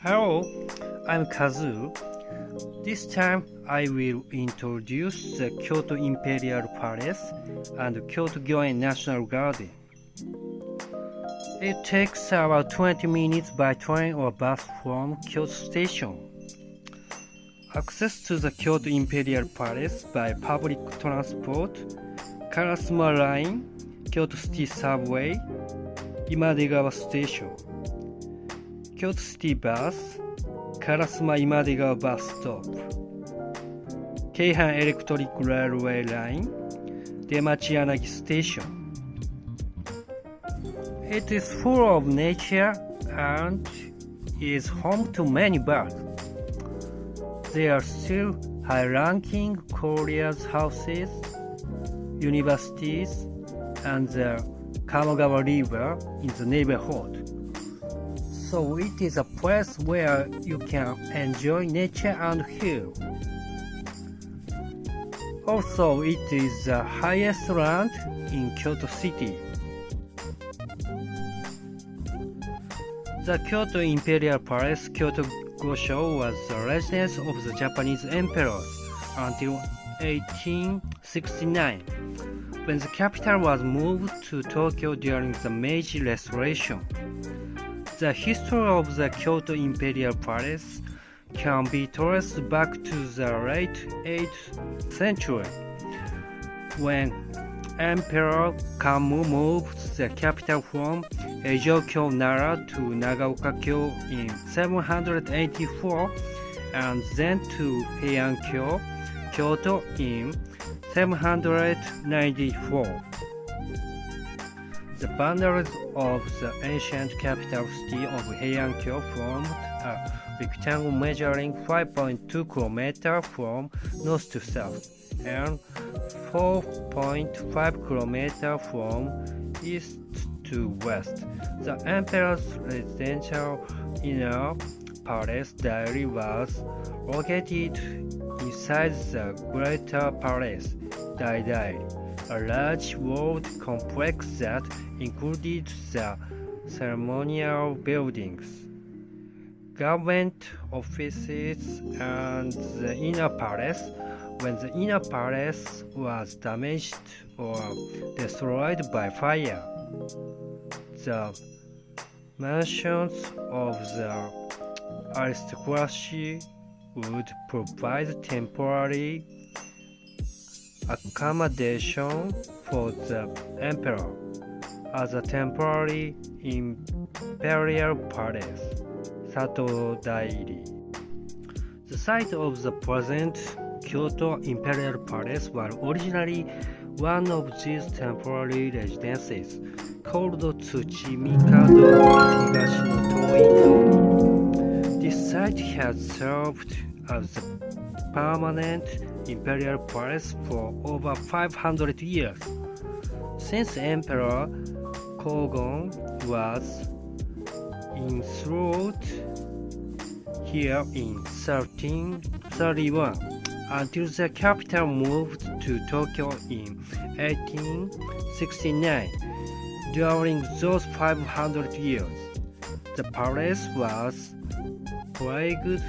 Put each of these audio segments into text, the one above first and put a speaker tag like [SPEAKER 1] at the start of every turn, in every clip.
[SPEAKER 1] Hello, I'm Kazu. This time I will introduce the Kyoto Imperial Palace and Kyoto National Garden. It takes about 20 minutes by train or bus from Kyoto Station. Access to the Kyoto Imperial Palace by public transport, Karasuma Line, Kyoto City Subway, Imadegawa Station, Kyoto City Bus, Karasuma Imadegawa Bus Stop, Keihan Electric Railway Line, Demachiyanagi Station. It is full of nature and is home to many birds. There are still high-ranking Korea's houses, universities, and the Kamogawa River in the neighborhood. So it is a place where you can enjoy nature and heal. Also, it is the highest land in Kyoto City. The Kyoto Imperial Palace, Kyoto Gosho, was the residence of the Japanese emperors until 1869, when the capital was moved to Tokyo during the Meiji Restoration. The history of the Kyoto Imperial Palace can be traced back to the late 8th century, when Emperor Kammu moved the capital from Eijō-kyo Nara to Nagaoka-kyo in 784 and then to Heian-kyo, Kyoto in 794. The boundaries of the ancient capital city of Heian-kyo formed a rectangle measuring 5.2 km from north to south and 4.5 km from east to west. The emperor's residential inner palace diary was located inside the greater palace diary, a large walled complex that included the ceremonial buildings, government offices, and the inner palace. When the inner palace was damaged or destroyed by fire, the mansions of the aristocracy would provide temporary accommodation for the emperor as a temporary imperial palace, Sato Dairi. The site of the present Kyoto Imperial Palace was originally one of these temporary residences, called Tsuchimikado Higashino Toin. This site has served as the permanent imperial palace for over 500 years, since Emperor Kogon was enthroned here in 1331, until the capital moved to Tokyo in 1869. During those 500 years, the palace was plagued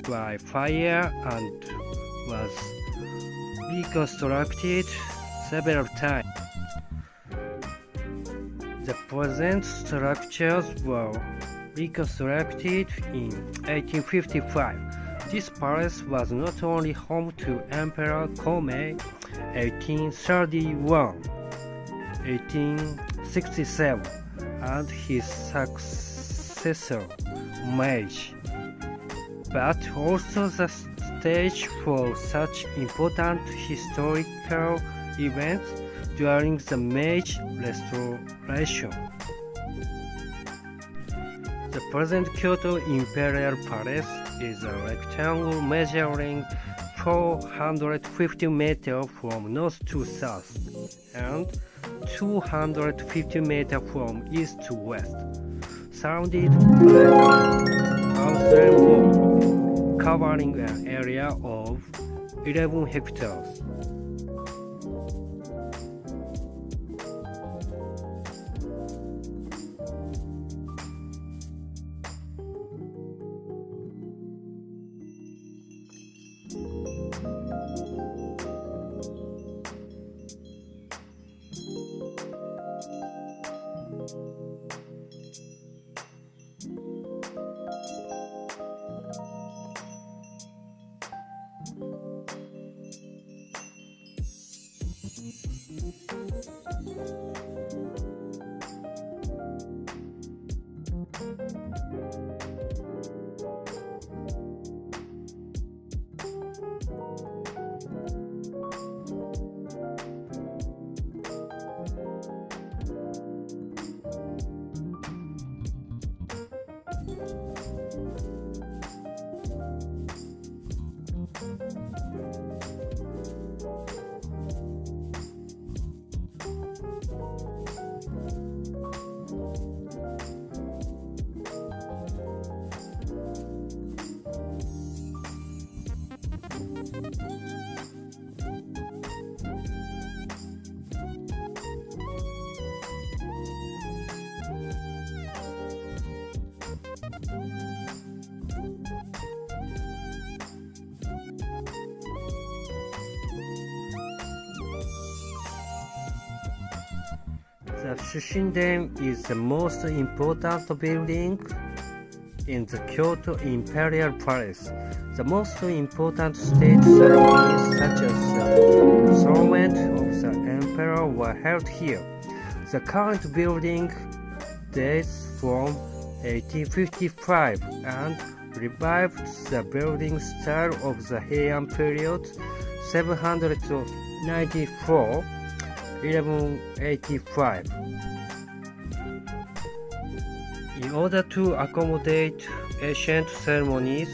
[SPEAKER 1] by fire and was reconstructed several times. The present structures were reconstructed in 1855. This palace was not only home to Emperor Komei 1831-1867 and his successor Meiji, but also the stage for such important historical events during the Meiji Restoration. The present Kyoto Imperial Palace is a rectangle measuring 450 meters from north to south and 250 meters from east to west, surrounded by an outside wall covering an area of 11 hectares. The Shishinden is the most important building in the Kyoto Imperial Palace. The most important state ceremonies such as the enthronement of the emperor were held here. The current building dates from 1855 and revived the building style of the Heian period 794 1185. In order to accommodate ancient ceremonies,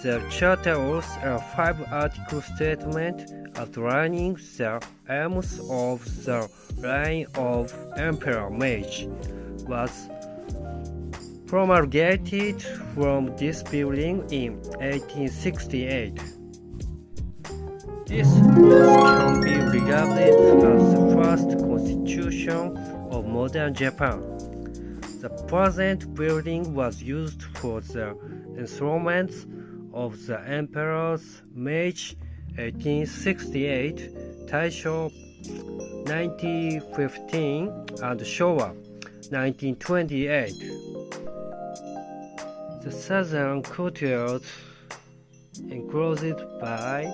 [SPEAKER 1] the charter holds a 5-article statement outlining the aims of the reign of Emperor Meiji was promulgated from this building in 1868. This can be regarded as the first constitution of modern Japan. The present building was used for the enthronement of the emperors Meiji 1868, Taisho 1915, and Showa 1928. The southern courtyard, enclosed by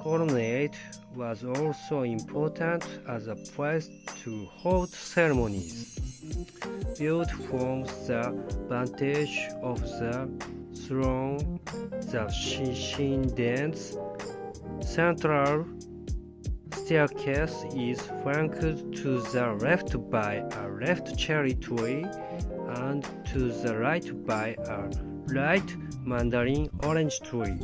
[SPEAKER 1] colonnade, was also important as a place to hold ceremonies. Viewed from the vantage of the throne, the Shishinden's central staircase is flanked to the left by a left cherry tree and to the right by a right mandarin orange tree.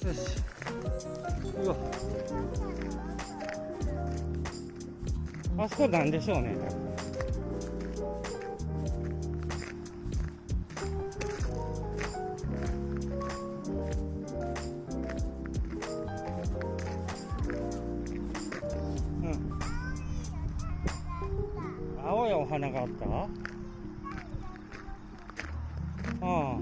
[SPEAKER 1] よし。うわ。あそこなんでしょうね。うん。青いお花があった？ああ。